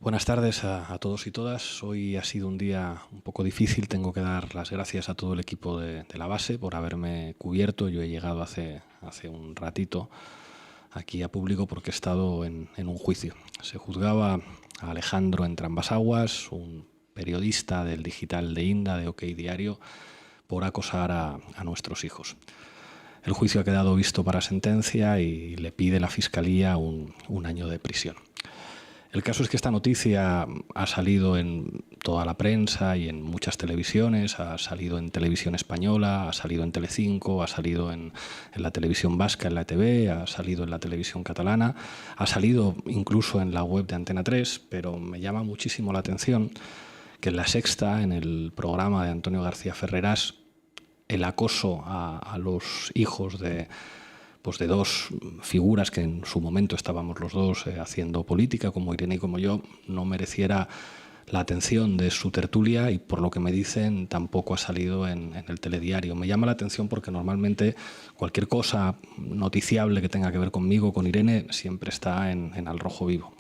Buenas tardes a todos y todas. Hoy ha sido un día un poco difícil. Tengo que dar las gracias a todo el equipo de la base por haberme cubierto. Yo he llegado hace un ratito aquí a público porque he estado en un juicio. Se juzgaba a Alejandro Entrambas-Aguas, un periodista del digital de Inda, de OK Diario, por acosar a nuestros hijos. El juicio ha quedado visto para sentencia y le pide la Fiscalía un año de prisión. El caso es que esta noticia ha salido en toda la prensa y en muchas televisiones, ha salido en Televisión Española, ha salido en Telecinco, ha salido en la televisión vasca, en la ETV, ha salido en la televisión catalana, ha salido incluso en la web de Antena 3, pero me llama muchísimo la atención que en La Sexta, en el programa de Antonio García Ferreras, el acoso a los hijos de dos figuras que en su momento estábamos los dos haciendo política, como Irene y como yo, no mereciera la atención de su tertulia y, por lo que me dicen, tampoco ha salido en el telediario. Me llama la atención porque normalmente cualquier cosa noticiable que tenga que ver conmigo, con Irene, siempre está en Al Rojo Vivo.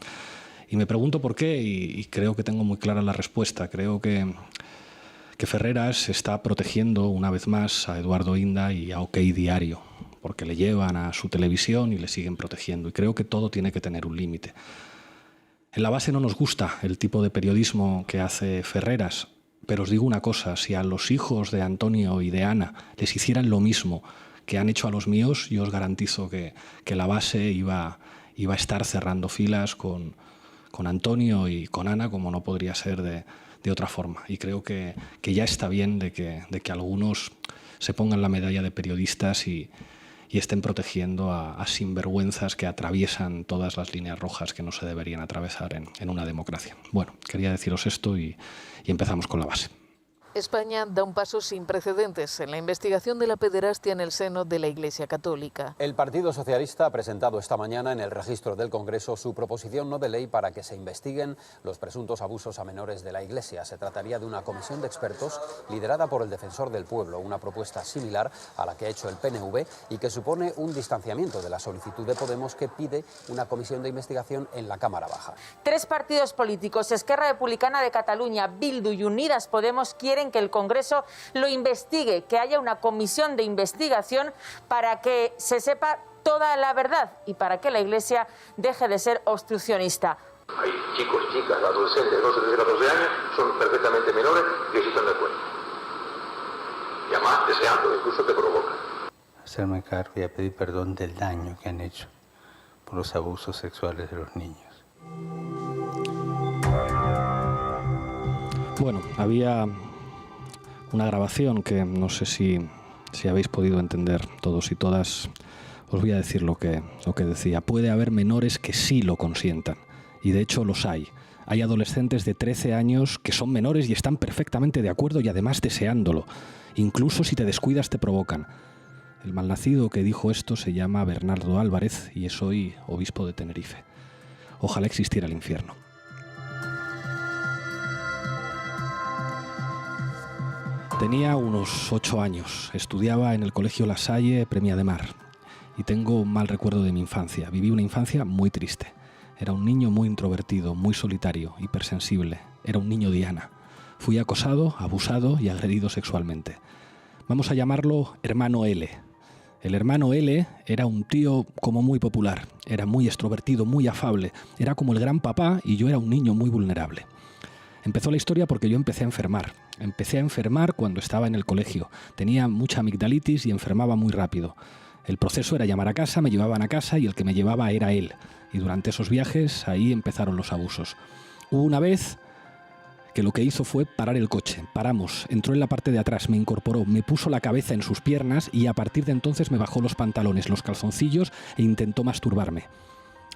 Y me pregunto por qué y creo que tengo muy clara la respuesta. Creo que Ferreras está protegiendo una vez más a Eduardo Inda y a OK Diario, porque le llevan a su televisión y le siguen protegiendo. Y creo que todo tiene que tener un límite. En la base no nos gusta el tipo de periodismo que hace Ferreras, pero os digo una cosa, si a los hijos de Antonio y de Ana les hicieran lo mismo que han hecho a los míos, yo os garantizo que la base iba a estar cerrando filas con Antonio y con Ana, como no podría ser de otra forma. Y creo que ya está bien de que algunos se pongan la medalla de periodistas y estén protegiendo a sinvergüenzas que atraviesan todas las líneas rojas que no se deberían atravesar en una democracia. Bueno, quería deciros esto y empezamos con la base. España da un paso sin precedentes en la investigación de la pederastia en el seno de la Iglesia Católica. El Partido Socialista ha presentado esta mañana en el registro del Congreso su proposición no de ley para que se investiguen los presuntos abusos a menores de la Iglesia. Se trataría de una comisión de expertos liderada por el Defensor del Pueblo, una propuesta similar a la que ha hecho el PNV y que supone un distanciamiento de la solicitud de Podemos, que pide una comisión de investigación en la Cámara Baja. Tres partidos políticos, Esquerra Republicana de Cataluña, Bildu y Unidas Podemos, quieren que el Congreso lo investigue, que haya una comisión de investigación para que se sepa toda la verdad y para que la Iglesia deje de ser obstruccionista. Hay chicos, chicas, adolescentes de 12, 13, 14 años, son perfectamente menores y sí están de acuerdo. Y además deseando, incluso te provoca. Hacerme cargo y a pedir perdón del daño que han hecho por los abusos sexuales de los niños. Bueno, había una grabación que no sé si habéis podido entender todos y todas. Os voy a decir lo que decía. Puede haber menores que sí lo consientan, y de hecho los hay. Hay adolescentes de 13 años que son menores y están perfectamente de acuerdo y además deseándolo. Incluso si te descuidas te provocan. El malnacido que dijo esto se llama Bernardo Álvarez y es hoy obispo de Tenerife. Ojalá existiera el infierno. Tenía unos 8 años, estudiaba en el colegio La Salle, Premià de Mar, y tengo un mal recuerdo de mi infancia. Viví una infancia muy triste. Era un niño muy introvertido, muy solitario, hipersensible. Era un niño diana. Fui acosado, abusado y agredido sexualmente. Vamos a llamarlo hermano L. El hermano L era un tío como muy popular. Era muy extrovertido, muy afable. Era como el gran papá y yo era un niño muy vulnerable. Empezó la historia porque yo empecé a enfermar. Empecé a enfermar cuando estaba en el colegio. Tenía mucha amigdalitis y enfermaba muy rápido. El proceso era llamar a casa, me llevaban a casa y el que me llevaba era él. Y durante esos viajes, ahí empezaron los abusos. Hubo una vez que lo que hizo fue parar el coche. Paramos, entró en la parte de atrás, me incorporó, me puso la cabeza en sus piernas y a partir de entonces me bajó los pantalones, los calzoncillos e intentó masturbarme.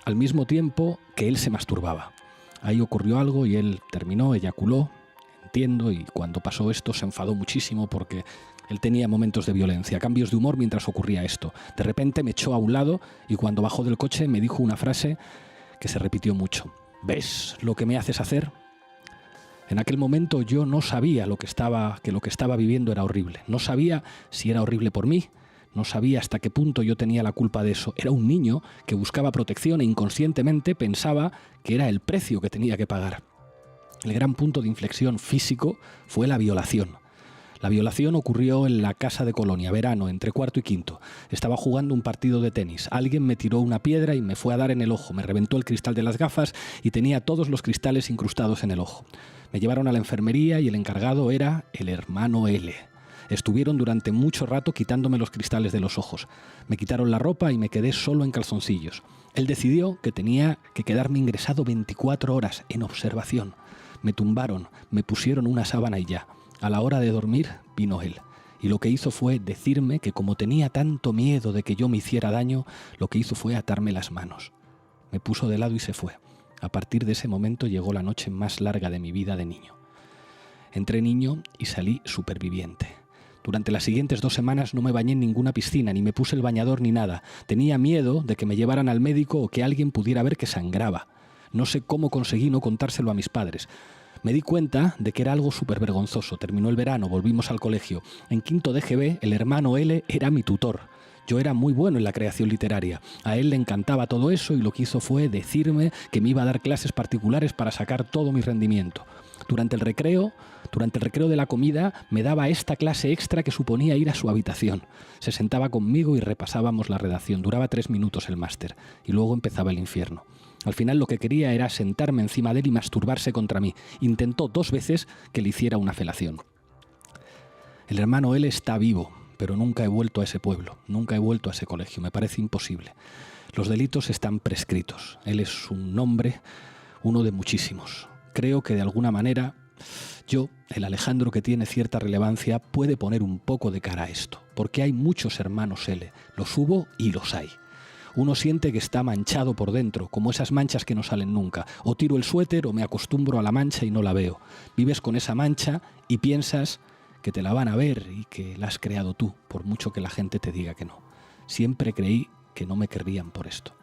Al mismo tiempo que él se masturbaba. Ahí ocurrió algo y él terminó, eyaculó, entiendo, y cuando pasó esto se enfadó muchísimo porque él tenía momentos de violencia, cambios de humor mientras ocurría esto. De repente me echó a un lado y cuando bajó del coche me dijo una frase que se repitió mucho. ¿Ves lo que me haces hacer? En aquel momento yo no sabía que lo que estaba viviendo era horrible. No sabía si era horrible por mí, No sabía hasta qué punto yo tenía la culpa de eso. Era un niño que buscaba protección e inconscientemente pensaba que era el precio que tenía que pagar. El gran punto de inflexión físico fue la violación. La violación ocurrió en la casa de Colonia, verano, entre cuarto y quinto. Estaba jugando un partido de tenis. Alguien me tiró una piedra y me fue a dar en el ojo. Me reventó el cristal de las gafas y tenía todos los cristales incrustados en el ojo. Me llevaron a la enfermería y el encargado era el hermano L. Estuvieron durante mucho rato quitándome los cristales de los ojos. Me quitaron la ropa y me quedé solo en calzoncillos. Él decidió que tenía que quedarme ingresado 24 horas en observación. Me tumbaron, me pusieron una sábana y ya. A la hora de dormir vino él. Y lo que hizo fue decirme que como tenía tanto miedo de que yo me hiciera daño, lo que hizo fue atarme las manos. Me puso de lado y se fue. A partir de ese momento llegó la noche más larga de mi vida de niño. Entré niño y salí superviviente. Durante las siguientes 2 semanas no me bañé en ninguna piscina, ni me puse el bañador ni nada. Tenía miedo de que me llevaran al médico o que alguien pudiera ver que sangraba. No sé cómo conseguí no contárselo a mis padres. Me di cuenta de que era algo súper vergonzoso. Terminó el verano, volvimos al colegio. En quinto de GB, el hermano L era mi tutor. Yo era muy bueno en la creación literaria. A él le encantaba todo eso y lo que hizo fue decirme que me iba a dar clases particulares para sacar todo mi rendimiento. Durante el recreo de la comida, me daba esta clase extra que suponía ir a su habitación. Se sentaba conmigo y repasábamos la redacción. Duraba 3 minutos el máster y luego empezaba el infierno. Al final lo que quería era sentarme encima de él y masturbarse contra mí. Intentó 2 veces que le hiciera una felación. El hermano L está vivo, pero nunca he vuelto a ese pueblo, nunca he vuelto a ese colegio. Me parece imposible. Los delitos están prescritos. Él es un nombre, uno de muchísimos. Creo que de alguna manera yo, el Alejandro que tiene cierta relevancia, puede poner un poco de cara a esto. Porque hay muchos hermanos L. Los hubo y los hay. Uno siente que está manchado por dentro, como esas manchas que no salen nunca. O tiro el suéter o me acostumbro a la mancha y no la veo. Vives con esa mancha y piensas que te la van a ver y que la has creado tú, por mucho que la gente te diga que no. Siempre creí que no me querrían por esto.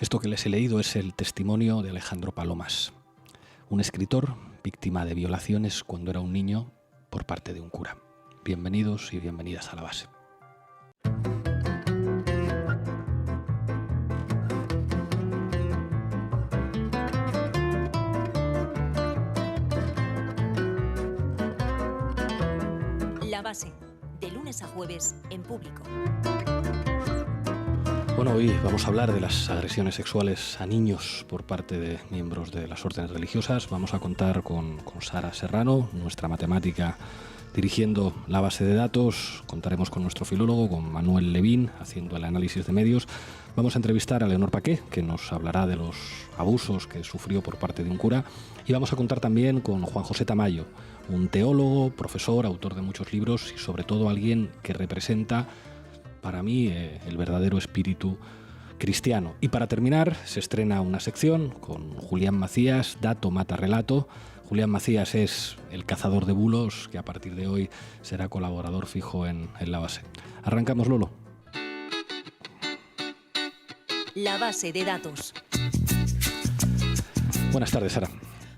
Esto que les he leído es el testimonio de Alejandro Palomas, un escritor víctima de violaciones cuando era un niño por parte de un cura. Bienvenidos y bienvenidas a La Base. La Base, de lunes a jueves en Público. Bueno, hoy vamos a hablar de las agresiones sexuales a niños por parte de miembros de las órdenes religiosas. Vamos a contar con Sara Serrano, nuestra matemática, dirigiendo la base de datos. Contaremos con nuestro filólogo, con Manuel Levín, haciendo el análisis de medios. Vamos a entrevistar a Leonor Paqué, que nos hablará de los abusos que sufrió por parte de un cura. Y vamos a contar también con Juan José Tamayo, un teólogo, profesor, autor de muchos libros y sobre todo alguien que representa para mí el verdadero espíritu cristiano. Y para terminar, se estrena una sección con Julián Macías, Dato Mata Relato. Julián Macías es el cazador de bulos que a partir de hoy será colaborador fijo en La Base. Arrancamos, Lolo. La Base de datos. Buenas tardes, Sara.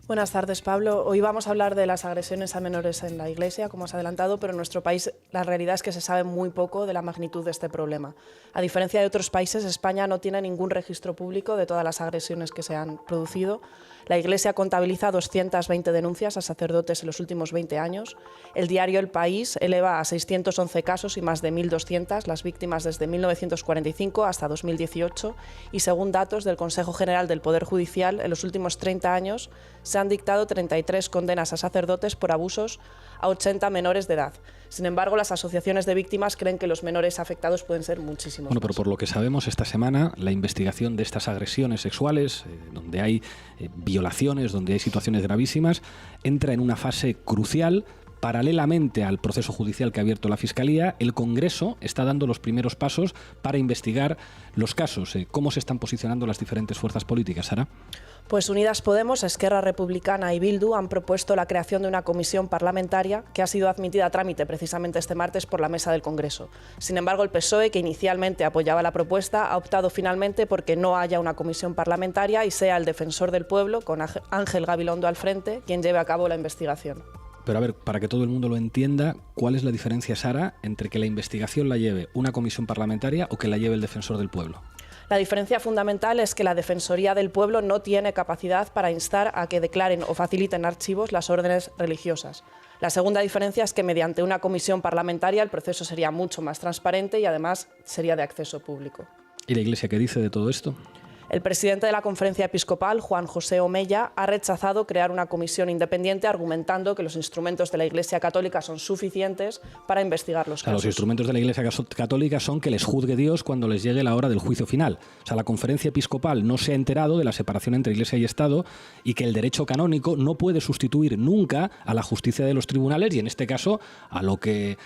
Buenas tardes, Pablo. Hoy vamos a hablar de las agresiones a menores en la Iglesia, como has adelantado, pero en nuestro país la realidad es que se sabe muy poco de la magnitud de este problema. A diferencia de otros países, España no tiene ningún registro público de todas las agresiones que se han producido. La Iglesia contabiliza 220 denuncias a sacerdotes en los últimos 20 años. El diario El País eleva a 611 casos y más de 1.200 las víctimas desde 1945 hasta 2018. Y según datos del Consejo General del Poder Judicial, en los últimos 30 años se han dictado 33 condenas a sacerdotes por abusos a 80 menores de edad. Sin embargo, las asociaciones de víctimas creen que los menores afectados pueden ser muchísimos Bueno, pero más. por lo que sabemos, esta semana la investigación de estas agresiones sexuales, donde hay violaciones, donde hay situaciones gravísimas, entra en una fase crucial. Paralelamente al proceso judicial que ha abierto la Fiscalía, el Congreso está dando los primeros pasos para investigar los casos. ¿Cómo se están posicionando las diferentes fuerzas políticas, Sara? Pues Unidas Podemos, Esquerra Republicana y Bildu han propuesto la creación de una comisión parlamentaria que ha sido admitida a trámite precisamente este martes por la mesa del Congreso. Sin embargo, el PSOE, que inicialmente apoyaba la propuesta, ha optado finalmente porque no haya una comisión parlamentaria y sea el defensor del pueblo, con Ángel Gabilondo al frente, quien lleve a cabo la investigación. Pero a ver, para que todo el mundo lo entienda, ¿cuál es la diferencia, Sara, entre que la investigación la lleve una comisión parlamentaria o que la lleve el Defensor del Pueblo? La diferencia fundamental es que la Defensoría del Pueblo no tiene capacidad para instar a que declaren o faciliten archivos las órdenes religiosas. La segunda diferencia es que mediante una comisión parlamentaria el proceso sería mucho más transparente y además sería de acceso público. ¿Y la Iglesia qué dice de todo esto? El presidente de la Conferencia Episcopal, Juan José Omeya, ha rechazado crear una comisión independiente argumentando que los instrumentos de la Iglesia Católica son suficientes para investigar los casos. Los instrumentos de la Iglesia Católica son que les juzgue Dios cuando les llegue la hora del juicio final. O sea, la Conferencia Episcopal no se ha enterado de la separación entre Iglesia y Estado y que el derecho canónico no puede sustituir nunca a la justicia de los tribunales y, en este caso, a lo que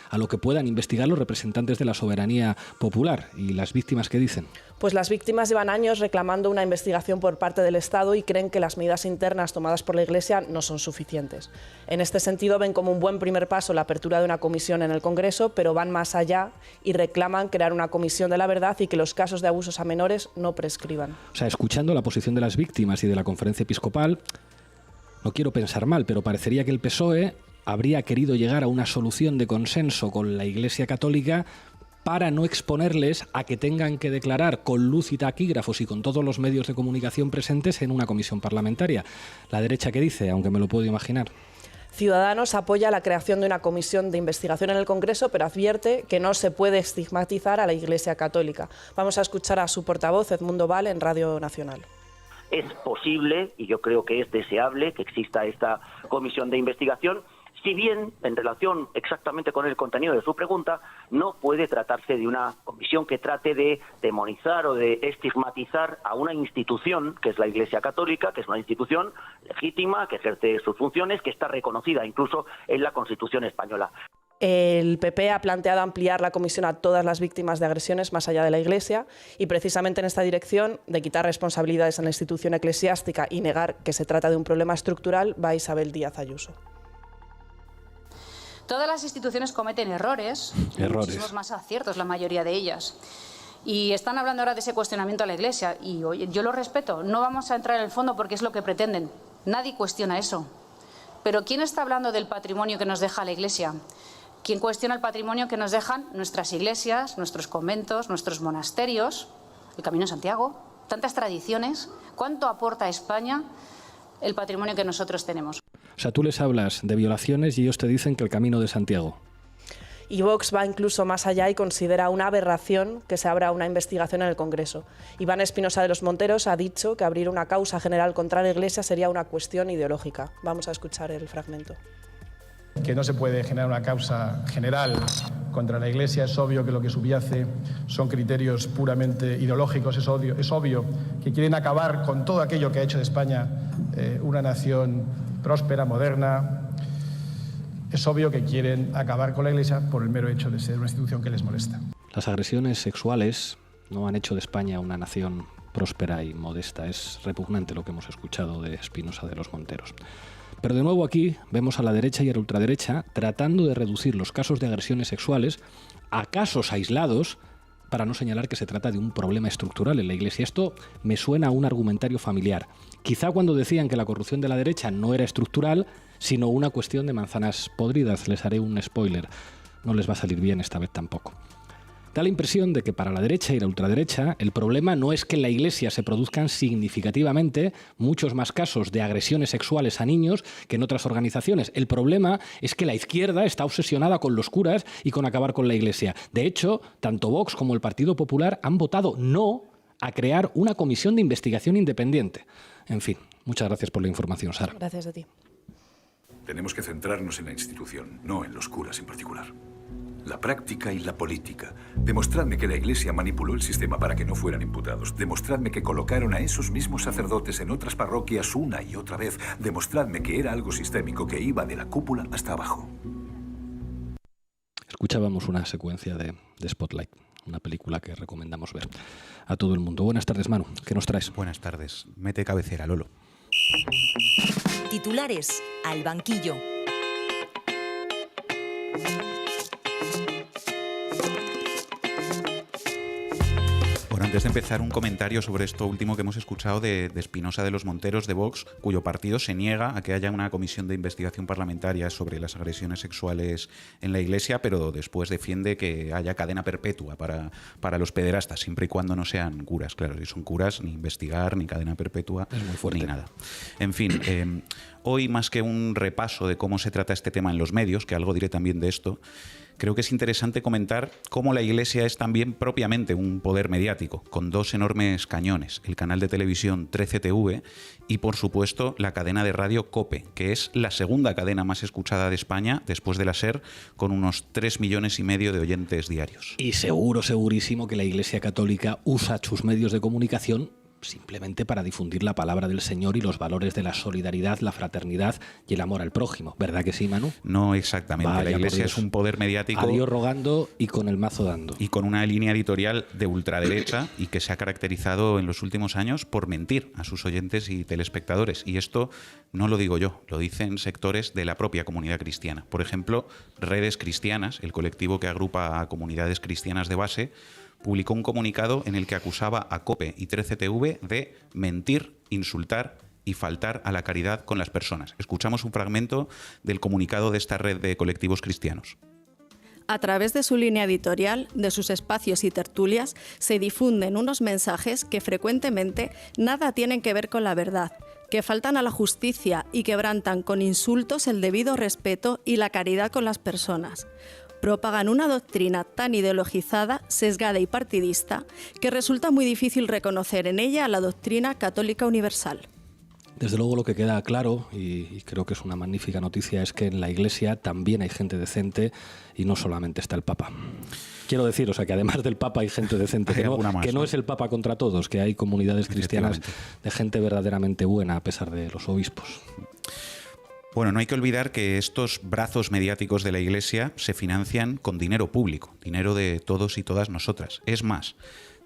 puedan investigar los representantes de la soberanía popular. ¿Y las víctimas qué dicen? Pues las víctimas llevan años reclamando una investigación por parte del Estado y creen que las medidas internas tomadas por la Iglesia no son suficientes. En este sentido, ven como un buen primer paso la apertura de una comisión en el Congreso, pero van más allá y reclaman crear una comisión de la verdad y que los casos de abusos a menores no prescriban. O sea, escuchando la posición de las víctimas y de la Conferencia Episcopal, no quiero pensar mal, pero parecería que el PSOE habría querido llegar a una solución de consenso con la Iglesia Católica para no exponerles a que tengan que declarar con luz y taquígrafos y con todos los medios de comunicación presentes en una comisión parlamentaria. ¿La derecha qué dice? Aunque me lo puedo imaginar. Ciudadanos apoya la creación de una comisión de investigación en el Congreso, pero advierte que no se puede estigmatizar a la Iglesia Católica. Vamos a escuchar a su portavoz, Edmundo Val, en Radio Nacional. Es posible, y yo creo que es deseable, que exista esta comisión de investigación, si bien, en relación exactamente con el contenido de su pregunta, no puede tratarse de una comisión que trate de demonizar o de estigmatizar a una institución, que es la Iglesia Católica, que es una institución legítima, que ejerce sus funciones, que está reconocida incluso en la Constitución española. El PP ha planteado ampliar la comisión a todas las víctimas de agresiones más allá de la Iglesia y precisamente en esta dirección de quitar responsabilidades a la institución eclesiástica y negar que se trata de un problema estructural va Isabel Díaz Ayuso. Todas las instituciones cometen errores, muchísimos más aciertos, la mayoría de ellas. Y están hablando ahora de ese cuestionamiento a la Iglesia. Y oye, yo lo respeto, no vamos a entrar en el fondo porque es lo que pretenden. Nadie cuestiona eso. Pero ¿quién está hablando del patrimonio que nos deja la Iglesia? ¿Quién cuestiona el patrimonio que nos dejan nuestras iglesias, nuestros conventos, nuestros monasterios, el Camino de Santiago? Tantas tradiciones. ¿Cuánto aporta a España el patrimonio que nosotros tenemos? O sea, tú les hablas de violaciones y ellos te dicen que el Camino de Santiago. Y Vox va incluso más allá y considera una aberración que se abra una investigación en el Congreso. Iván Espinosa de los Monteros ha dicho que abrir una causa general contra la Iglesia sería una cuestión ideológica. Vamos a escuchar el fragmento. Que no se puede generar una causa general contra la Iglesia. Es obvio que lo que subyace son criterios puramente ideológicos. Es obvio que quieren acabar con todo aquello que ha hecho de España una nación próspera, moderna. Es obvio que quieren acabar con la Iglesia por el mero hecho de ser una institución que les molesta. Las agresiones sexuales no han hecho de España una nación próspera y modesta. Es repugnante lo que hemos escuchado de Espinosa de los Monteros. Pero de nuevo aquí vemos a la derecha y a la ultraderecha tratando de reducir los casos de agresiones sexuales a casos aislados para no señalar que se trata de un problema estructural en la Iglesia. Esto me suena a un argumentario familiar. Quizá cuando decían que la corrupción de la derecha no era estructural, sino una cuestión de manzanas podridas. Les haré un spoiler. No les va a salir bien esta vez tampoco. Da la impresión de que para la derecha y la ultraderecha el problema no es que en la Iglesia se produzcan significativamente muchos más casos de agresiones sexuales a niños que en otras organizaciones. El problema es que la izquierda está obsesionada con los curas y con acabar con la Iglesia. De hecho, tanto Vox como el Partido Popular han votado no a crear una comisión de investigación independiente. En fin, muchas gracias por la información, Sara. Gracias a ti. Tenemos que centrarnos en la institución, no en los curas en particular. La práctica y la política. Demostradme que la Iglesia manipuló el sistema para que no fueran imputados. Demostradme que colocaron a esos mismos sacerdotes en otras parroquias una y otra vez. Demostradme que era algo sistémico que iba de la cúpula hasta abajo. Escuchábamos una secuencia de Spotlight, una película que recomendamos ver a todo el mundo. Buenas tardes, Manu. ¿Qué nos traes? Buenas tardes. Mete cabecera, Lolo. Titulares al banquillo. Antes de empezar, un comentario sobre esto último que hemos escuchado de Espinosa de los Monteros, de Vox, cuyo partido se niega a que haya una comisión de investigación parlamentaria sobre las agresiones sexuales en la Iglesia, pero después defiende que haya cadena perpetua para los pederastas, siempre y cuando no sean curas. Claro, si son curas, ni investigar, ni cadena perpetua, ni nada. En fin, hoy, más que un repaso de cómo se trata este tema en los medios, que algo diré también de esto, creo que es interesante comentar cómo la Iglesia es también propiamente un poder mediático, con dos enormes cañones, el canal de televisión 13TV y, por supuesto, la cadena de radio COPE, que es la segunda cadena más escuchada de España, después de la SER, con unos 3,5 millones de oyentes diarios. Y segurísimo que la Iglesia Católica usa sus medios de comunicación simplemente para difundir la palabra del Señor y los valores de la solidaridad, la fraternidad y el amor al prójimo. ¿Verdad que sí, Manu? No exactamente. Vaya, la Iglesia es un poder mediático. A Dios rogando y con el mazo dando. Y con una línea editorial de ultraderecha y que se ha caracterizado en los últimos años por mentir a sus oyentes y telespectadores. Y esto no lo digo yo, lo dicen sectores de la propia comunidad cristiana. Por ejemplo, Redes Cristianas, el colectivo que agrupa a comunidades cristianas de base, publicó un comunicado en el que acusaba a COPE y 13TV de mentir, insultar y faltar a la caridad con las personas. Escuchamos un fragmento del comunicado de esta red de colectivos cristianos. A través de su línea editorial, de sus espacios y tertulias, se difunden unos mensajes que frecuentemente nada tienen que ver con la verdad, que faltan a la justicia y quebrantan con insultos el debido respeto y la caridad con las personas. Propagan una doctrina tan ideologizada, sesgada y partidista que resulta muy difícil reconocer en ella la doctrina católica universal. Desde luego lo que queda claro, y creo que es una magnífica noticia, es que en la Iglesia también hay gente decente y no solamente está el Papa. Quiero decir, o sea, que además del Papa hay gente decente, que no es el Papa contra todos, que hay comunidades cristianas de gente verdaderamente buena a pesar de los obispos. Bueno, no hay que olvidar que estos brazos mediáticos de la Iglesia se financian con dinero público, dinero de todos y todas nosotras. Es más,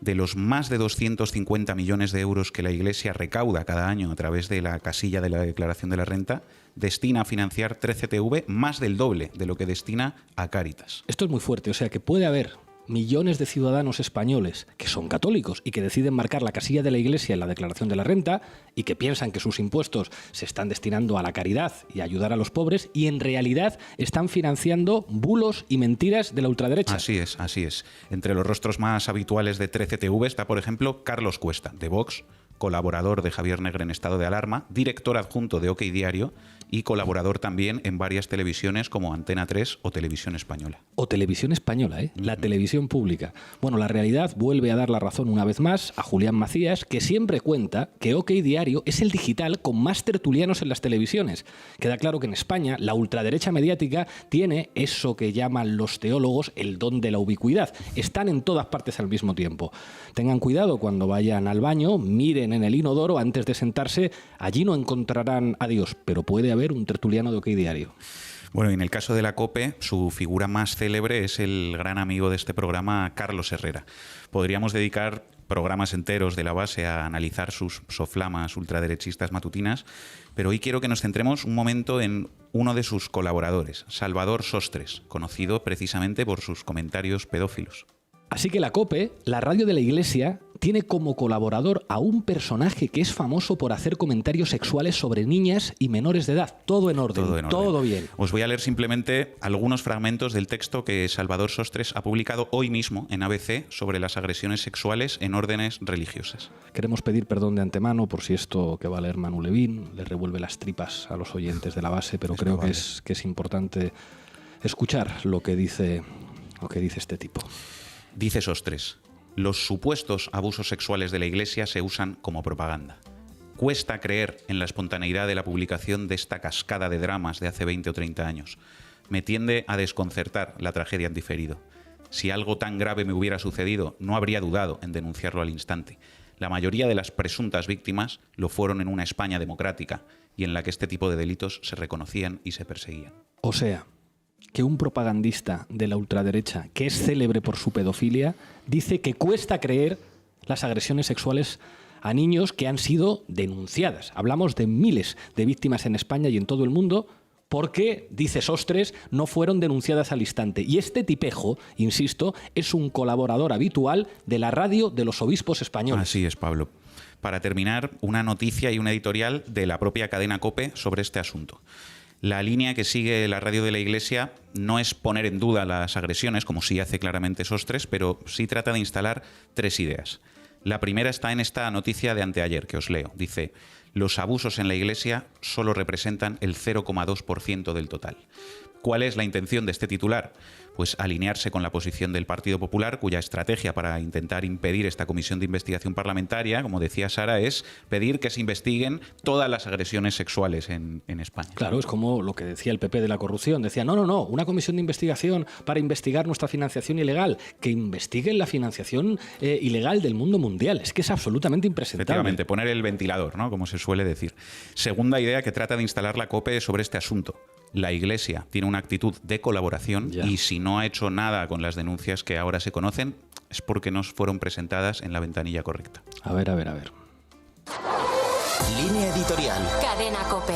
de los más de 250 millones de euros que la Iglesia recauda cada año a través de la casilla de la declaración de la renta, destina a financiar 13TV más del doble de lo que destina a Cáritas. Esto es muy fuerte, o sea que puede haber millones de ciudadanos españoles que son católicos y que deciden marcar la casilla de la Iglesia en la declaración de la renta y que piensan que sus impuestos se están destinando a la caridad y a ayudar a los pobres y en realidad están financiando bulos y mentiras de la ultraderecha. Así es, así es. Entre los rostros más habituales de 13TV está, por ejemplo, Carlos Cuesta, de Vox, colaborador de Javier Negre en Estado de Alarma, director adjunto de OK Diario y colaborador también en varias televisiones como Antena 3 o Televisión Española. O Televisión Española, ¿eh? La televisión pública. Bueno, la realidad vuelve a dar la razón una vez más a Julián Macías, que siempre cuenta que OK Diario es el digital con más tertulianos en las televisiones. Queda claro que en España la ultraderecha mediática tiene eso que llaman los teólogos el don de la ubicuidad. Están en todas partes al mismo tiempo. Tengan cuidado cuando vayan al baño, miren en el inodoro antes de sentarse, allí no encontrarán a Dios, pero puede haber un tertuliano de OK Diario. Bueno, y en el caso de la COPE, su figura más célebre es el gran amigo de este programa, Carlos Herrera. Podríamos dedicar programas enteros de la base a analizar sus soflamas ultraderechistas matutinas, pero hoy quiero que nos centremos un momento en uno de sus colaboradores, Salvador Sostres, conocido precisamente por sus comentarios pedófilos. Así que la COPE, la radio de la Iglesia, tiene como colaborador a un personaje que es famoso por hacer comentarios sexuales sobre niñas y menores de edad. Todo en orden, todo bien. Os voy a leer simplemente algunos fragmentos del texto que Salvador Sostres ha publicado hoy mismo en ABC sobre las agresiones sexuales en órdenes religiosas. Queremos pedir perdón de antemano por si esto que va a leer Manu Levín le revuelve las tripas a los oyentes de la base, pero creo que es importante escuchar lo que dice este tipo. Dice Sostres: los supuestos abusos sexuales de la Iglesia se usan como propaganda. Cuesta creer en la espontaneidad de la publicación de esta cascada de dramas de hace 20 o 30 años. Me tiende a desconcertar la tragedia en diferido. Si algo tan grave me hubiera sucedido, no habría dudado en denunciarlo al instante. La mayoría de las presuntas víctimas lo fueron en una España democrática y en la que este tipo de delitos se reconocían y se perseguían. O sea, que un propagandista de la ultraderecha, que es célebre por su pedofilia, dice que cuesta creer las agresiones sexuales a niños que han sido denunciadas. Hablamos de miles de víctimas en España y en todo el mundo porque, dice Sostres, no fueron denunciadas al instante. Y este tipejo, insisto, es un colaborador habitual de la radio de los obispos españoles. Así es, Pablo. Para terminar, una noticia y una editorial de la propia cadena COPE sobre este asunto. La línea que sigue la radio de la Iglesia no es poner en duda las agresiones, como sí hace claramente Sostres, pero sí trata de instalar 3 ideas. La primera está en esta noticia de anteayer, que os leo. Dice: los abusos en la Iglesia solo representan el 0,2% del total. ¿Cuál es la intención de este titular? Pues alinearse con la posición del Partido Popular, cuya estrategia para intentar impedir esta comisión de investigación parlamentaria, como decía Sara, es pedir que se investiguen todas las agresiones sexuales en España. Claro, es como lo que decía el PP de la corrupción. Decía, no, una comisión de investigación para investigar nuestra financiación ilegal. Que investiguen la financiación ilegal del mundo mundial. Es que es absolutamente impresentable. Efectivamente, poner el ventilador, ¿no?, como se suele decir. Segunda idea que trata de instalar la COPE sobre este asunto. La Iglesia tiene una actitud de colaboración y si no ha hecho nada con las denuncias que ahora se conocen es porque no fueron presentadas en la ventanilla correcta. A ver. Línea editorial. Cadena COPE.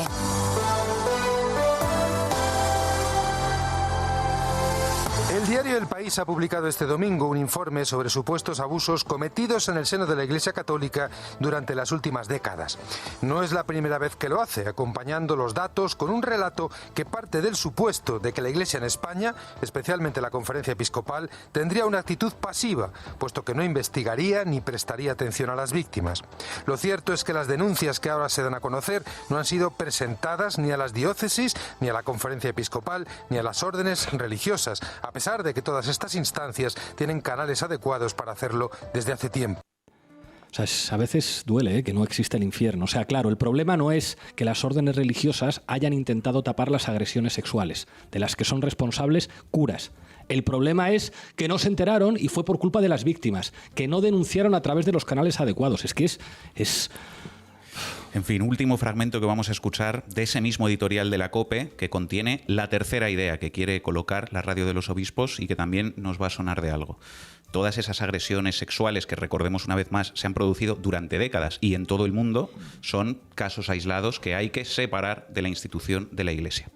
El diario El País ha publicado este domingo un informe sobre supuestos abusos cometidos en el seno de la Iglesia Católica durante las últimas décadas. No es la primera vez que lo hace, acompañando los datos con un relato que parte del supuesto de que la Iglesia en España, especialmente la Conferencia Episcopal, tendría una actitud pasiva, puesto que no investigaría ni prestaría atención a las víctimas. Lo cierto es que las denuncias que ahora se dan a conocer no han sido presentadas ni a las diócesis, ni a la Conferencia Episcopal, ni a las órdenes religiosas, a pesar de que todas estas instancias tienen canales adecuados para hacerlo desde hace tiempo. O sea, a veces duele que no exista el infierno. O sea, claro, el problema no es que las órdenes religiosas hayan intentado tapar las agresiones sexuales, de las que son responsables curas. El problema es que no se enteraron y fue por culpa de las víctimas, que no denunciaron a través de los canales adecuados. Es que es... En fin, último fragmento que vamos a escuchar de ese mismo editorial de la COPE, que contiene la tercera idea que quiere colocar la radio de los obispos y que también nos va a sonar de algo. Todas esas agresiones sexuales que, recordemos una vez más, se han producido durante décadas y en todo el mundo, son casos aislados que hay que separar de la institución de la Iglesia.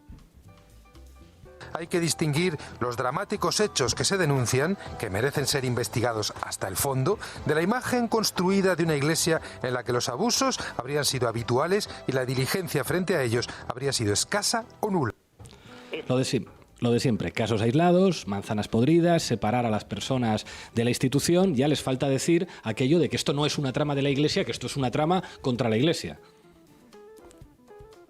Hay que distinguir los dramáticos hechos que se denuncian, que merecen ser investigados hasta el fondo, de la imagen construida de una iglesia en la que los abusos habrían sido habituales y la diligencia frente a ellos habría sido escasa o nula. Lo de siempre, casos aislados, manzanas podridas, separar a las personas de la institución. Ya les falta decir aquello de que esto no es una trama de la Iglesia, que esto es una trama contra la Iglesia.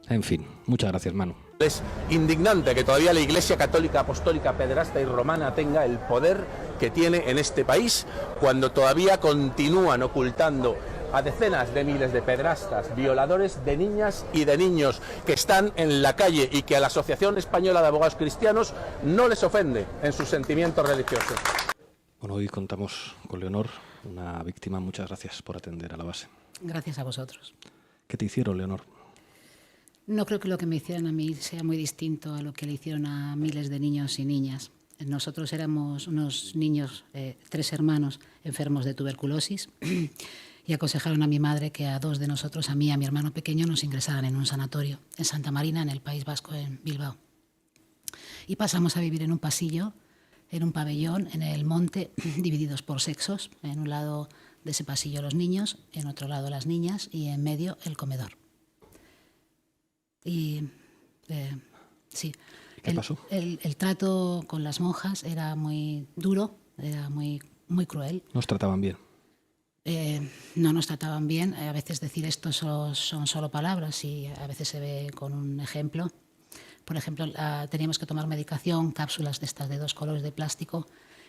En fin, muchas gracias, Manu. Es indignante que todavía la Iglesia Católica, Apostólica, Pederasta y Romana tenga el poder que tiene en este país, cuando todavía continúan ocultando a decenas de miles de pederastas, violadores de niñas y de niños que están en la calle y que a la Asociación Española de Abogados Cristianos no les ofende en sus sentimientos religiosos. Bueno, hoy contamos con Leonor, una víctima. Muchas gracias por atender a la base. Gracias a vosotros. ¿Qué te hicieron, Leonor? No creo que lo que me hicieron a mí sea muy distinto a lo que le hicieron a miles de niños y niñas. Nosotros éramos unos niños, 3 hermanos enfermos de tuberculosis y aconsejaron a mi madre que a 2 de nosotros, a mí y a mi hermano pequeño, nos ingresaran en un sanatorio en Santa Marina, en el País Vasco, en Bilbao. Y pasamos a vivir en un pasillo, en un pabellón, en el monte, divididos por sexos. En un lado de ese pasillo los niños, en otro lado las niñas y en medio el comedor. Y sí, ¿qué pasó? El trato con las monjas era muy duro, era muy cruel. ¿Nos trataban bien? No nos trataban bien. A veces decir esto son solo palabras y a veces se ve con un ejemplo. Por ejemplo, teníamos que tomar medicación, cápsulas de estas de 2 colores de plástico,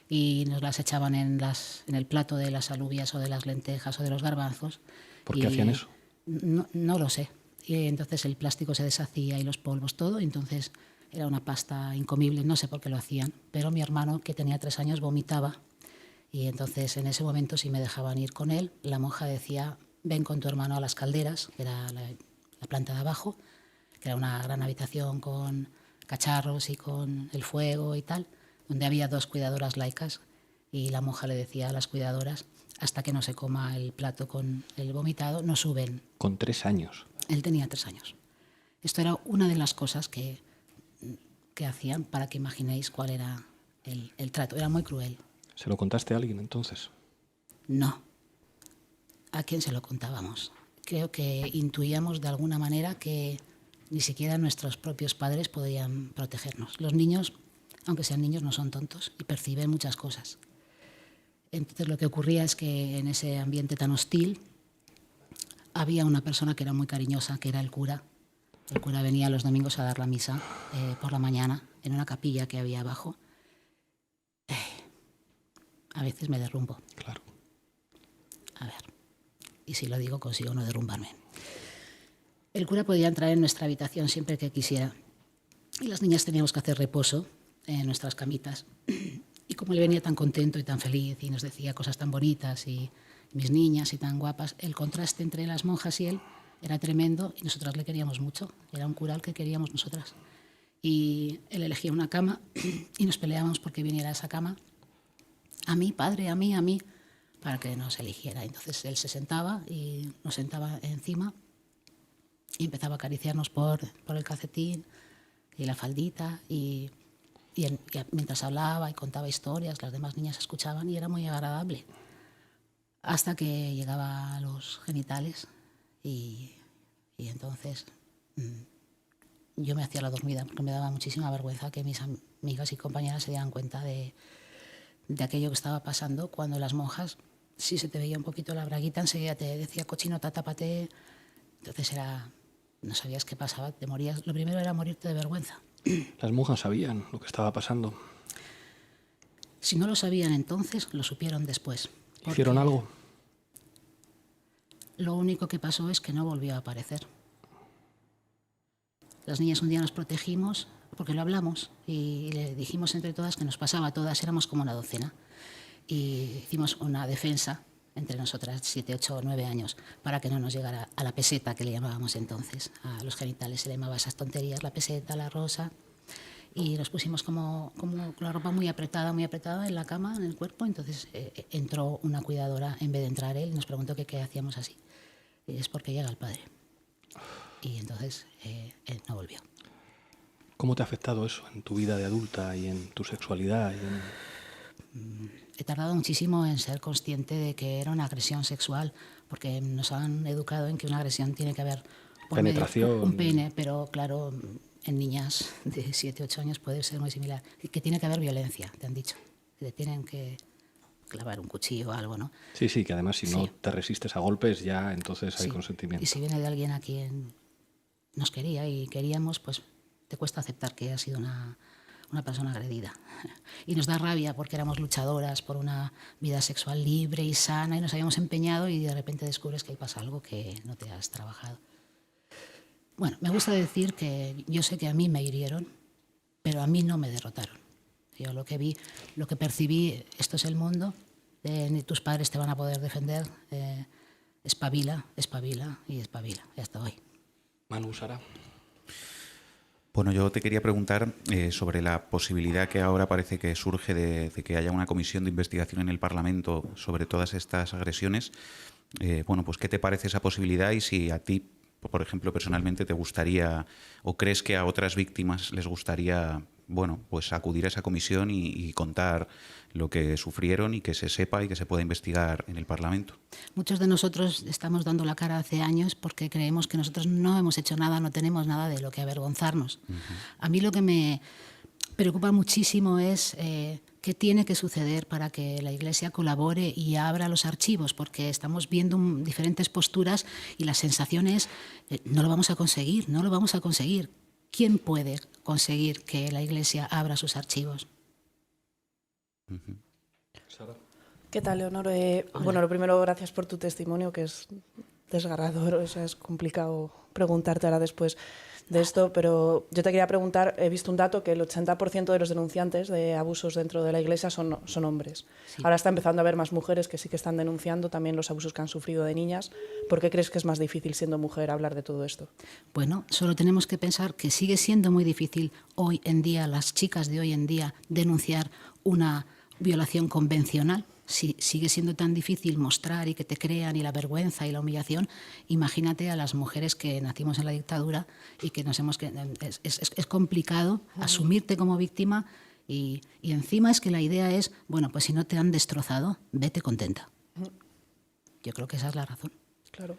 y nos las echaban en el plato de las alubias o de las lentejas o de los garbanzos. ¿Por qué hacían eso? No lo sé. Y entonces el plástico se deshacía y los polvos, todo, y entonces era una pasta incomible. No sé por qué lo hacían, pero mi hermano, que tenía 3 años, vomitaba, y entonces en ese momento, si me dejaban ir con él, la monja decía: ven con tu hermano a las calderas, que era la planta de abajo, que era una gran habitación con cacharros y con el fuego y tal, donde había 2 cuidadoras laicas, y la monja le decía a las cuidadoras: hasta que no se coma el plato con el vomitado, no suben. Con 3 años. Él tenía 3 años. Esto era una de las cosas que que hacían para que imaginéis cuál era el trato. Era muy cruel. ¿Se lo contaste a alguien entonces? No. ¿A quién se lo contábamos? Creo que intuíamos de alguna manera que ni siquiera nuestros propios padres podían protegernos. Los niños, aunque sean niños, no son tontos y perciben muchas cosas. Entonces lo que ocurría es que en ese ambiente tan hostil había una persona que era muy cariñosa, que era el cura. El cura venía los domingos a dar la misa por la mañana en una capilla que había abajo. A veces me derrumbo. Claro. A ver, y si lo digo consigo no derrumbarme. El cura podía entrar en nuestra habitación siempre que quisiera y las niñas teníamos que hacer reposo en nuestras camitas. Y como él venía tan contento y tan feliz y nos decía cosas tan bonitas y mis niñas y tan guapas, el contraste entre las monjas y él era tremendo y nosotras le queríamos mucho. Era un cura al que queríamos nosotras. Y él elegía una cama y nos peleábamos porque viniera a esa cama. A mí, padre, a mí, para que nos eligiera. Entonces él se sentaba y nos sentaba encima y empezaba a acariciarnos por el calcetín y la faldita y mientras hablaba y contaba historias, las demás niñas escuchaban y era muy agradable. Hasta que llegaba a los genitales y entonces yo me hacía la dormida porque me daba muchísima vergüenza que mis amigas y compañeras se dieran cuenta de aquello que estaba pasando cuando las monjas, si se te veía un poquito la braguita, enseguida te decía cochinota, tápate. Entonces no sabías qué pasaba, te morías. Lo primero era morirte de vergüenza. ¿Las monjas sabían lo que estaba pasando? Si no lo sabían entonces, lo supieron después. ¿Hicieron algo? Lo único que pasó es que no volvió a aparecer. Las niñas un día nos protegimos porque lo hablamos y le dijimos entre todas que nos pasaba a todas, éramos como una docena. Y hicimos una defensa entre nosotras, 7, 8 o 9 años, para que no nos llegara a la peseta, que le llamábamos entonces. A los genitales se le llamaba esas tonterías, la peseta, la rosa. Y nos pusimos como con la ropa muy apretada en la cama, en el cuerpo. Entonces entró una cuidadora en vez de entrar él y nos preguntó que qué hacíamos así. Y es porque llega el padre. Y entonces él no volvió. ¿Cómo te ha afectado eso en tu vida de adulta y en tu sexualidad? He tardado muchísimo en ser consciente de que era una agresión sexual, porque nos han educado en que una agresión tiene que haber por penetración, medio, un pene, pero claro, en niñas de 7, 8 años puede ser muy similar. Y que tiene que haber violencia, te han dicho. Que te tienen que clavar un cuchillo o algo, ¿no? Sí, que además si no te resistes a golpes ya entonces hay consentimiento. Y si viene de alguien a quien nos quería y queríamos, pues te cuesta aceptar que ha sido una persona agredida. Y nos da rabia porque éramos luchadoras por una vida sexual libre y sana y nos habíamos empeñado y de repente descubres que ahí pasa algo que no te has trabajado. Bueno, me gusta decir que yo sé que a mí me hirieron, pero a mí no me derrotaron. Yo lo que vi, lo que percibí, esto es el mundo, ni tus padres te van a poder defender, espabila y espabila, y hasta hoy. Manu, Sara. Bueno, yo te quería preguntar sobre la posibilidad que ahora parece que surge de que haya una comisión de investigación en el Parlamento sobre todas estas agresiones. Bueno, pues ¿qué te parece esa posibilidad y si a ti, por ejemplo, personalmente te gustaría o crees que a otras víctimas les gustaría, bueno, pues acudir a esa comisión y contar lo que sufrieron y que se sepa y que se pueda investigar en el Parlamento? Muchos de nosotros estamos dando la cara hace años porque creemos que nosotros no hemos hecho nada, no tenemos nada de lo que avergonzarnos. A mí lo que me preocupa muchísimo es qué tiene que suceder para que la Iglesia colabore y abra los archivos, porque estamos viendo diferentes posturas y la sensación es no lo vamos a conseguir, no lo vamos a conseguir. ¿Quién puede conseguir que la Iglesia abra sus archivos? ¿Qué tal, Leonor? Bueno, lo primero, gracias por tu testimonio, que es desgarrador. O sea, es complicado preguntarte ahora después de esto, pero yo te quería preguntar, he visto un dato que el 80% de los denunciantes de abusos dentro de la Iglesia son hombres. Sí. Ahora está empezando a haber más mujeres que sí que están denunciando también los abusos que han sufrido de niñas. ¿Por qué crees que es más difícil, siendo mujer, hablar de todo esto? Bueno, solo tenemos que pensar que sigue siendo muy difícil hoy en día, las chicas de hoy en día, denunciar una violación convencional, si sigue siendo tan difícil mostrar y que te crean, y la vergüenza y la humillación, imagínate a las mujeres que nacimos en la dictadura y que nos hemos... Es complicado asumirte como víctima y encima es que la idea es, bueno, pues si no te han destrozado, vete contenta. Yo creo que esa es la razón. Claro.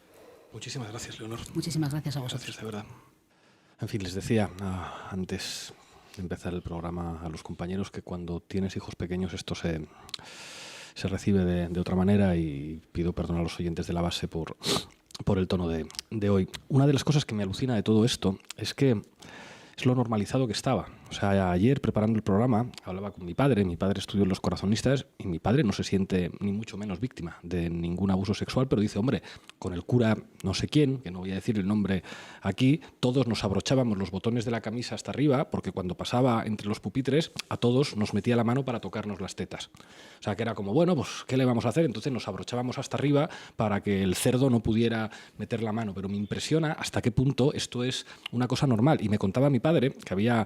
Muchísimas gracias, Leonor. Muchísimas gracias a vosotros. Gracias, de verdad. En fin, les decía antes de empezar el programa a los compañeros que cuando tienes hijos pequeños esto se recibe de otra manera, y pido perdón a los oyentes de la base por el tono de hoy. Una de las cosas que me alucina de todo esto es que es lo normalizado que estaba. O sea, ayer preparando el programa hablaba con mi padre estudió en los Corazonistas, y mi padre no se siente ni mucho menos víctima de ningún abuso sexual, pero dice, hombre, con el cura no sé quién, que no voy a decir el nombre aquí, todos nos abrochábamos los botones de la camisa hasta arriba, porque cuando pasaba entre los pupitres a todos nos metía la mano para tocarnos las tetas. O sea, que era como, bueno, pues ¿qué le vamos a hacer? Entonces nos abrochábamos hasta arriba para que el cerdo no pudiera meter la mano, pero me impresiona hasta qué punto esto es una cosa normal. Y me contaba mi padre que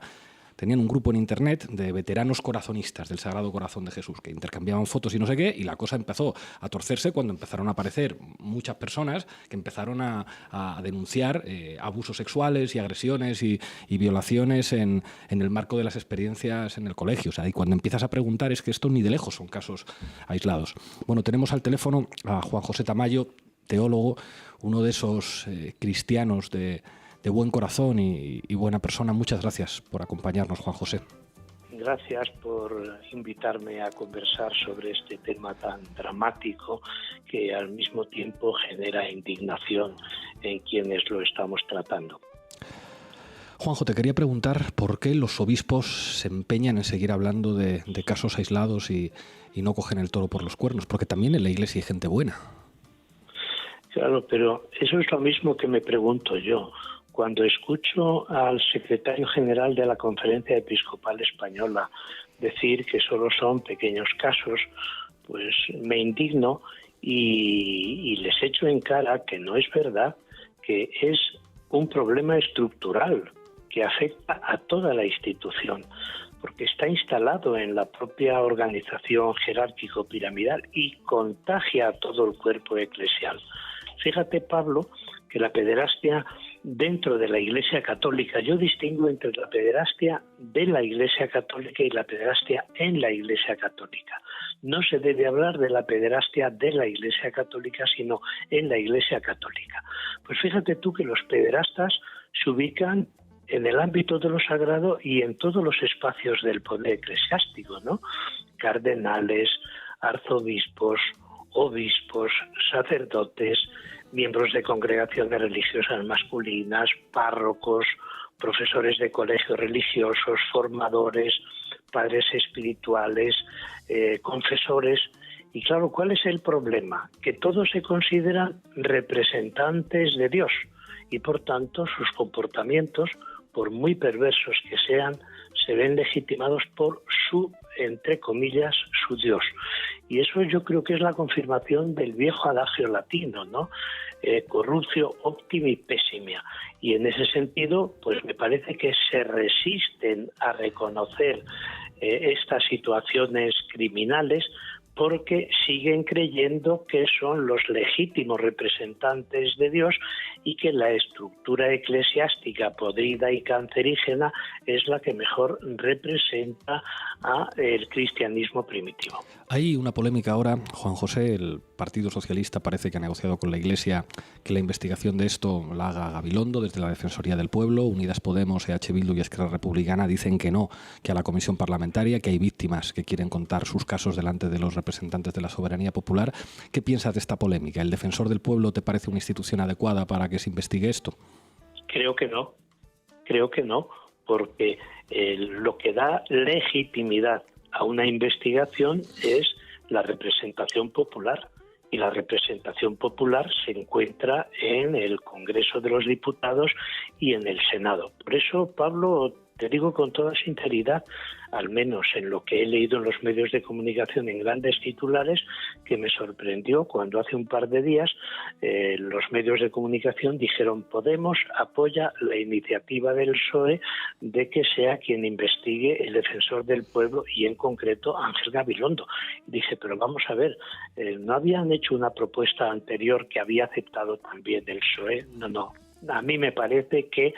tenían un grupo en internet de veteranos corazonistas del Sagrado Corazón de Jesús, que intercambiaban fotos y no sé qué, y la cosa empezó a torcerse cuando empezaron a aparecer muchas personas que empezaron a denunciar abusos sexuales y agresiones y violaciones en el marco de las experiencias en el colegio. O sea, y cuando empiezas a preguntar es que esto ni de lejos son casos aislados. Bueno, tenemos al teléfono a Juan José Tamayo, teólogo, uno de esos cristianos de buen corazón y buena persona. Muchas gracias por acompañarnos, Juan José. Gracias por invitarme a conversar sobre este tema tan dramático que al mismo tiempo genera indignación en quienes lo estamos tratando. Juanjo, te quería preguntar por qué los obispos se empeñan en seguir hablando de casos aislados y no cogen el toro por los cuernos, porque también en la Iglesia hay gente buena. Claro, pero eso es lo mismo que me pregunto yo. Cuando escucho al secretario general de la Conferencia Episcopal Española decir que solo son pequeños casos, pues me indigno y les echo en cara que no es verdad, que es un problema estructural que afecta a toda la institución, porque está instalado en la propia organización jerárquico-piramidal y contagia a todo el cuerpo eclesial. Fíjate, Pablo, que la pederastia dentro de la Iglesia Católica, yo distingo entre la pederastia de la Iglesia Católica y la pederastia en la Iglesia Católica. No se debe hablar de la pederastia de la Iglesia Católica, sino en la Iglesia Católica. Pues fíjate tú que los pederastas se ubican en el ámbito de lo sagrado y en todos los espacios del poder eclesiástico, ¿no? Cardenales, arzobispos, obispos, sacerdotes, miembros de congregaciones religiosas masculinas, párrocos, profesores de colegios religiosos, formadores, padres espirituales, confesores. Y claro, ¿cuál es el problema? Que todos se consideran representantes de Dios y por tanto sus comportamientos, por muy perversos que sean, se ven legitimados por su, entre comillas, su Dios. Y eso yo creo que es la confirmación del viejo adagio latino, ¿no? Corruptio optimi pessimia. Y en ese sentido, pues me parece que se resisten a reconocer estas situaciones criminales porque siguen creyendo que son los legítimos representantes de Dios y que la estructura eclesiástica podrida y cancerígena es la que mejor representa al cristianismo primitivo. Hay una polémica ahora, Juan José. El Partido Socialista parece que ha negociado con la Iglesia que la investigación de esto la haga Gabilondo desde la Defensoría del Pueblo. Unidas Podemos, EH Bildu y Esquerra Republicana dicen que no, que a la comisión parlamentaria, que hay víctimas que quieren contar sus casos delante de los representantes de la soberanía popular. ¿Qué piensas de esta polémica? ¿El Defensor del Pueblo te parece una institución adecuada para que se investigue esto? Creo que no, porque lo que da legitimidad a una investigación es la representación popular, y la representación popular se encuentra en el Congreso de los Diputados y en el Senado. Por eso, Pablo, Te digo con toda sinceridad, al menos en lo que he leído en los medios de comunicación en grandes titulares, que me sorprendió cuando hace un par de días los medios de comunicación dijeron: Podemos apoya la iniciativa del PSOE de que sea quien investigue el defensor del pueblo y en concreto Ángel Gabilondo. Dije, pero vamos a ver, ¿no habían hecho una propuesta anterior que había aceptado también el PSOE? No. A mí me parece que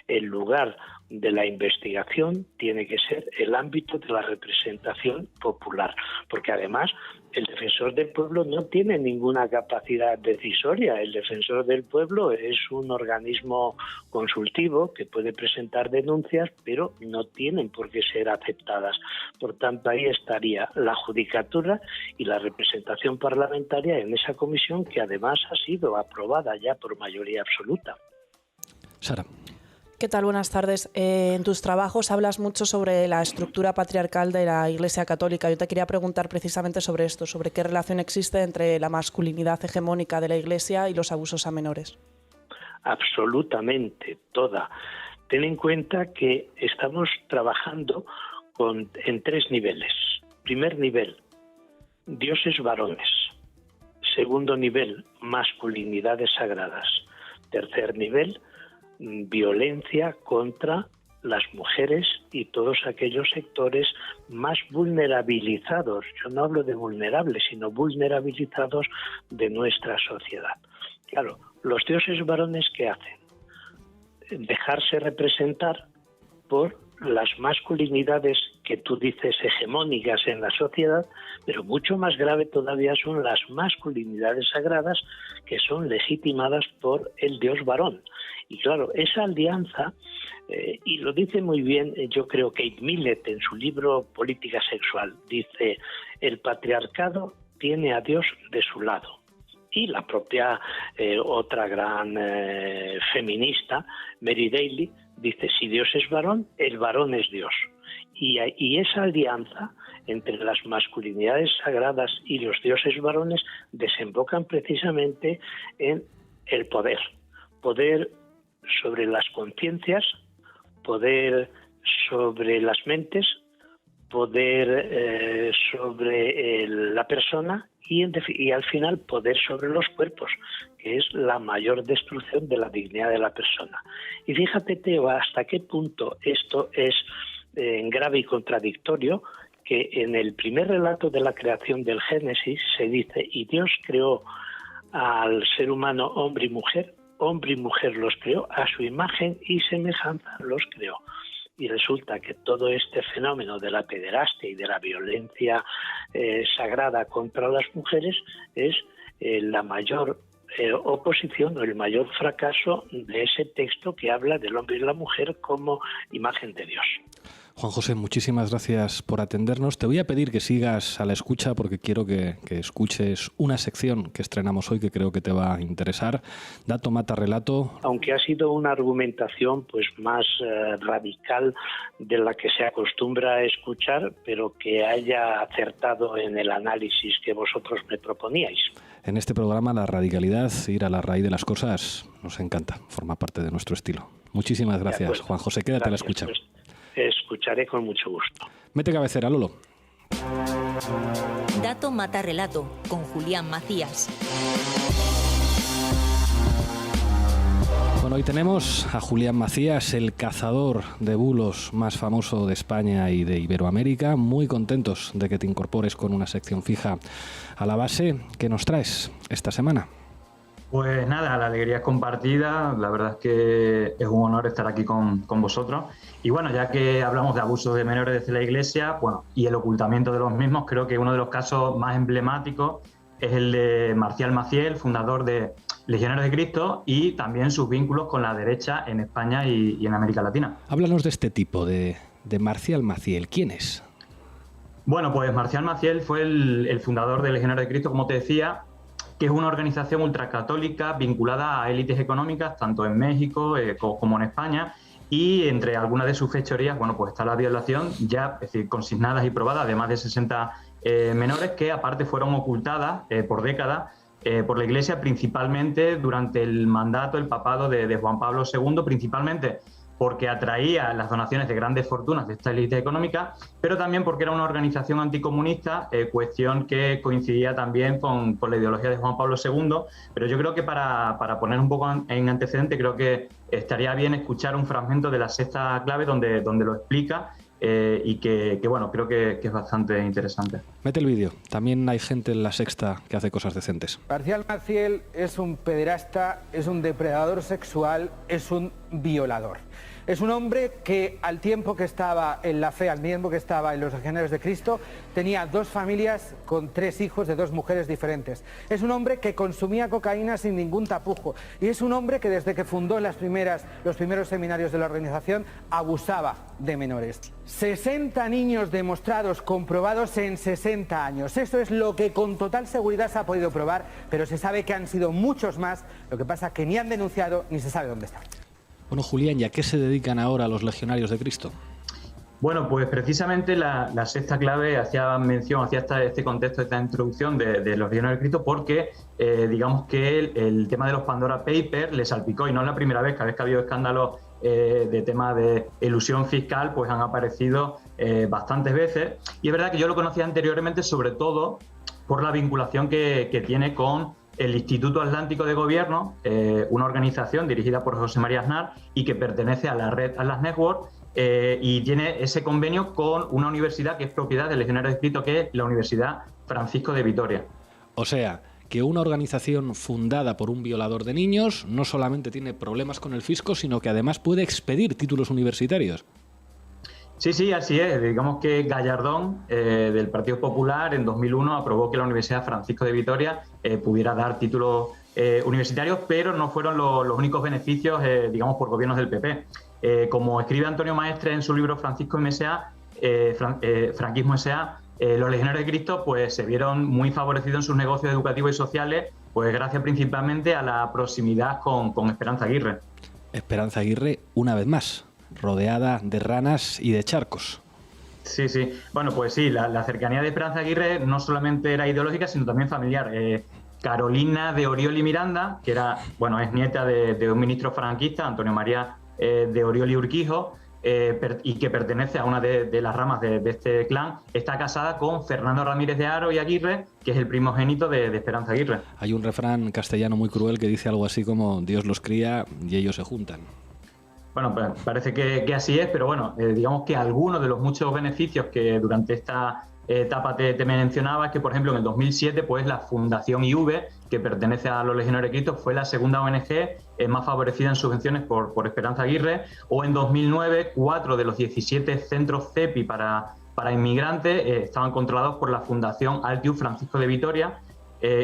el lugar de la investigación tiene que ser el ámbito de la representación popular, porque además el defensor del pueblo no tiene ninguna capacidad decisoria. El defensor del pueblo es un organismo consultivo que puede presentar denuncias, pero no tienen por qué ser aceptadas. Por tanto, ahí estaría la judicatura y la representación parlamentaria en esa comisión, que además ha sido aprobada ya por mayoría absoluta. Sara. ¿Qué tal? Buenas tardes. En tus trabajos hablas mucho sobre la estructura patriarcal de la Iglesia Católica. Yo te quería preguntar precisamente sobre esto, sobre qué relación existe entre la masculinidad hegemónica de la Iglesia y los abusos a menores. Absolutamente, toda. Ten en cuenta que estamos trabajando en 3 niveles. Primer nivel, dioses varones. Segundo nivel, masculinidades sagradas. Tercer nivel, violencia contra las mujeres y todos aquellos sectores más vulnerabilizados. Yo no hablo de vulnerables, sino vulnerabilizados de nuestra sociedad. Claro, los dioses varones, ¿qué hacen? Dejarse representar por las masculinidades que tú dices hegemónicas en la sociedad, pero mucho más grave todavía son las masculinidades sagradas que son legitimadas por el dios varón. Y claro, esa alianza, y lo dice muy bien, yo creo, Kate Millett en su libro Política Sexual, dice: el patriarcado tiene a Dios de su lado. Y la propia otra gran feminista, Mary Daly, dice: si Dios es varón, el varón es Dios. Y esa alianza entre las masculinidades sagradas y los dioses varones desembocan precisamente en el poder. Poder sobre las conciencias, poder sobre las mentes, poder sobre la persona y al final poder sobre los cuerpos, que es la mayor destrucción de la dignidad de la persona. Y fíjate, Teo, hasta qué punto esto es grave y contradictorio, que en el primer relato de la creación del Génesis se dice: y Dios creó al ser humano hombre y mujer los creó, a su imagen y semejanza los creó. Y resulta que todo este fenómeno de la pederastia y de la violencia sagrada contra las mujeres es la mayor oposición o el mayor fracaso de ese texto que habla del hombre y la mujer como imagen de Dios. Juan José, muchísimas gracias por atendernos. Te voy a pedir que sigas a la escucha porque quiero que escuches una sección que estrenamos hoy que creo que te va a interesar. Dato mata relato. Aunque ha sido una argumentación pues más radical de la que se acostumbra a escuchar, pero que haya acertado en el análisis que vosotros me proponíais. En este programa la radicalidad, ir a la raíz de las cosas, nos encanta, forma parte de nuestro estilo. Muchísimas gracias, Juan José. Quédate a la escucha. Pues, escucharé con mucho gusto. Mete cabecera, Lolo. Dato mata relato, con Julián Macías. Bueno, hoy tenemos a Julián Macías, el cazador de bulos más famoso de España y de Iberoamérica. Muy contentos de que te incorpores con una sección fija a la base. ¿Qué nos traes esta semana? Pues nada, la alegría es compartida, la verdad es que es un honor estar aquí con vosotros. Y bueno, ya que hablamos de abusos de menores desde la Iglesia, bueno, y el ocultamiento de los mismos, creo que uno de los casos más emblemáticos es el de Marcial Maciel, fundador de Legionarios de Cristo, y también sus vínculos con la derecha en España y en América Latina. Háblanos de este tipo, de Marcial Maciel. ¿Quién es? Bueno, pues Marcial Maciel fue el fundador de Legionarios de Cristo, como te decía, que es una organización ultracatólica vinculada a élites económicas, tanto en México como en España, y entre algunas de sus fechorías, bueno, pues está la violación, ya, es decir, consignadas y probadas de más de 60 menores, que aparte fueron ocultadas por décadas por la Iglesia, principalmente durante el mandato, el papado de Juan Pablo II, principalmente porque atraía las donaciones de grandes fortunas de esta élite económica, pero también porque era una organización anticomunista, cuestión que coincidía también con la ideología de Juan Pablo II. Pero yo creo que para poner un poco en antecedente, creo que estaría bien escuchar un fragmento de la Sexta Clave donde lo explica, y que bueno, creo que es bastante interesante. Mete el vídeo. También hay gente en la Sexta que hace cosas decentes. Marcial Maciel es un pederasta, es un depredador sexual, es un violador. Es un hombre que al tiempo que estaba en la fe, al tiempo que estaba en los Legionarios de Cristo, tenía 2 familias con 3 hijos de 2 mujeres diferentes. Es un hombre que consumía cocaína sin ningún tapujo. Y es un hombre que desde que fundó los primeros seminarios de la organización abusaba de menores. 60 niños demostrados, comprobados en 60 años. Eso es lo que con total seguridad se ha podido probar, pero se sabe que han sido muchos más. Lo que pasa es que ni han denunciado ni se sabe dónde están. Bueno, Julián, ¿y a qué se dedican ahora los Legionarios de Cristo? Bueno, pues precisamente la Sexta Clave hacía mención, hacía este contexto, esta introducción de los Legionarios de Cristo, porque digamos que el tema de los Pandora Papers le salpicó, y no es la primera vez. Cada vez que ha habido escándalos de tema de elusión fiscal, pues han aparecido bastantes veces. Y es verdad que yo lo conocía anteriormente, sobre todo por la vinculación que tiene con el Instituto Atlántico de Gobierno, una organización dirigida por José María Aznar y que pertenece a la red Atlas Network, y tiene ese convenio con una universidad que es propiedad del Legionario de Cristo, que es la Universidad Francisco de Vitoria. O sea, que una organización fundada por un violador de niños no solamente tiene problemas con el fisco, sino que además puede expedir títulos universitarios. Sí, así es. Digamos que Gallardón, del Partido Popular, en 2001 aprobó que la Universidad Francisco de Vitoria pudiera dar títulos universitarios, pero no fueron los únicos beneficios, digamos, por gobiernos del PP. Como escribe Antonio Maestre en su libro Francisco M.S.A., Franquismo S.A., los Legionarios de Cristo pues se vieron muy favorecidos en sus negocios educativos y sociales, pues gracias principalmente a la proximidad con Esperanza Aguirre. Esperanza Aguirre, una vez más, rodeada de ranas y de charcos. Sí. Bueno, pues sí, la cercanía de Esperanza Aguirre no solamente era ideológica, sino también familiar. Carolina de Oriol y Miranda, que era, bueno, es nieta de un ministro franquista, Antonio María de Oriol y Urquijo, y que pertenece a una de las ramas de este clan, está casada con Fernando Ramírez de Haro y Aguirre, que es el primogénito de Esperanza Aguirre. Hay un refrán castellano muy cruel que dice algo así como: Dios los cría y ellos se juntan. Bueno, pues parece que así es, pero bueno, digamos que algunos de los muchos beneficios que durante esta etapa te mencionaba es que, por ejemplo, en el 2007, pues la Fundación IV, que pertenece a los Legionarios de Cristo, fue la segunda ONG más favorecida en subvenciones por Esperanza Aguirre, o en 2009, 4 de los 17 centros CEPI para inmigrantes estaban controlados por la Fundación Altius Francisco de Vitoria,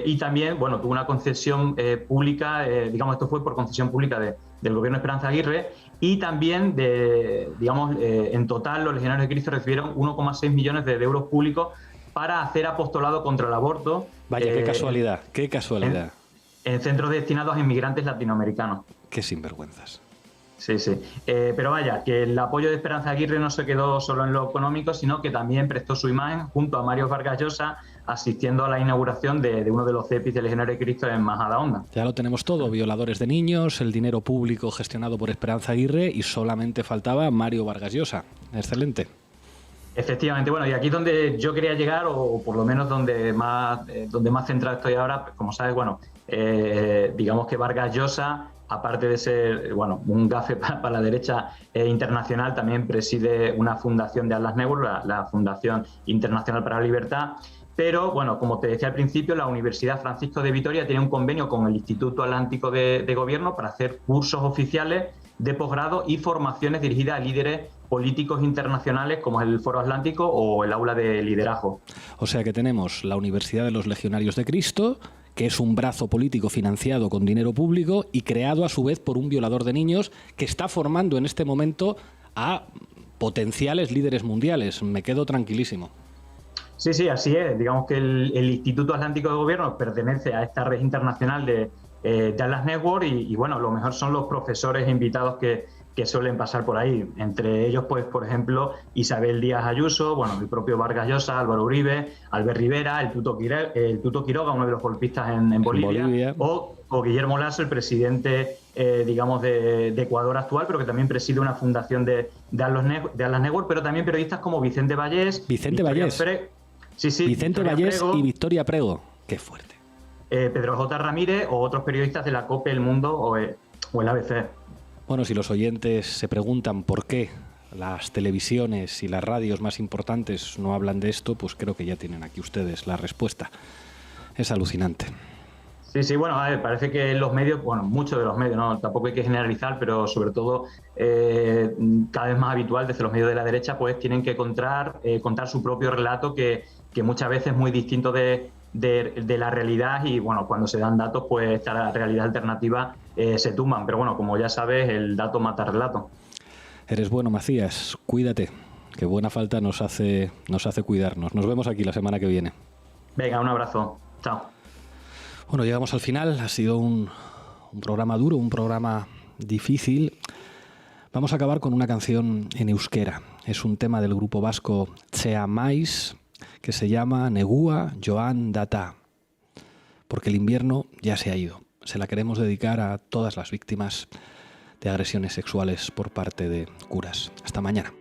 y también, bueno, tuvo una concesión pública, digamos, esto fue por concesión pública del gobierno de Esperanza Aguirre, y también, en total, los Legionarios de Cristo recibieron 1,6 millones de euros públicos para hacer apostolado contra el aborto. Vaya, qué casualidad, qué casualidad. En centros destinados a inmigrantes latinoamericanos. Qué sinvergüenzas. Sí. Pero vaya, que el apoyo de Esperanza Aguirre no se quedó solo en lo económico, sino que también prestó su imagen junto a Mario Vargas Llosa, asistiendo a la inauguración de uno de los CEPIs del Legionario de Cristo en Majadahonda. Ya lo tenemos todo: violadores de niños, el dinero público gestionado por Esperanza Aguirre, y solamente faltaba Mario Vargas Llosa. Excelente. Efectivamente, bueno, y aquí es donde yo quería llegar, o por lo menos donde más centrado estoy ahora. Como sabes, bueno, digamos que Vargas Llosa, aparte de ser, bueno, un gafe para la derecha internacional, también preside una fundación de Atlas Network, la Fundación Internacional para la Libertad. Pero, bueno, como te decía al principio, la Universidad Francisco de Vitoria tiene un convenio con el Instituto Atlántico de Gobierno para hacer cursos oficiales de posgrado y formaciones dirigidas a líderes políticos internacionales, como es el Foro Atlántico o el Aula de Liderazgo. O sea que tenemos la Universidad de los Legionarios de Cristo, que es un brazo político financiado con dinero público y creado a su vez por un violador de niños que está formando en este momento a potenciales líderes mundiales. Me quedo tranquilísimo. Sí, así es. Digamos que el Instituto Atlántico de Gobierno pertenece a esta red internacional de Atlas Network, y bueno, lo mejor son los profesores invitados que suelen pasar por ahí. Entre ellos, pues, por ejemplo, Isabel Díaz Ayuso, bueno, el propio Vargas Llosa, Álvaro Uribe, Albert Rivera, el Tuto Quiroga, uno de los golpistas en Bolivia. O Guillermo Lasso, el presidente digamos, de Ecuador actual, pero que también preside una fundación de Atlas Network, pero también periodistas como Vicente Vallés. Vicente Vallés. Vicente Vallés y Victoria Prego. Qué fuerte. Pedro J. Ramírez o otros periodistas de la COPE, El Mundo o el ABC. Bueno, si los oyentes se preguntan por qué las televisiones y las radios más importantes no hablan de esto, pues creo que ya tienen aquí ustedes la respuesta. Es alucinante. Sí, bueno, a ver, parece que los medios, bueno, muchos de los medios, ¿no? Tampoco hay que generalizar, pero sobre todo cada vez más habitual desde los medios de la derecha, pues tienen que contar su propio relato que muchas veces es muy distinto de la realidad y, bueno, cuando se dan datos, pues esta realidad alternativa se tumban. Pero bueno, como ya sabes, el dato mata relato. Eres bueno, Macías, cuídate, que buena falta nos hace cuidarnos. Nos vemos aquí la semana que viene. Venga, un abrazo. Chao. Bueno, llegamos al final. Ha sido un programa duro, un programa difícil. Vamos a acabar con una canción en euskera. Es un tema del grupo vasco Txea Mais, que se llama Negua Joan Data, porque el invierno ya se ha ido. Se la queremos dedicar a todas las víctimas de agresiones sexuales por parte de curas. Hasta mañana.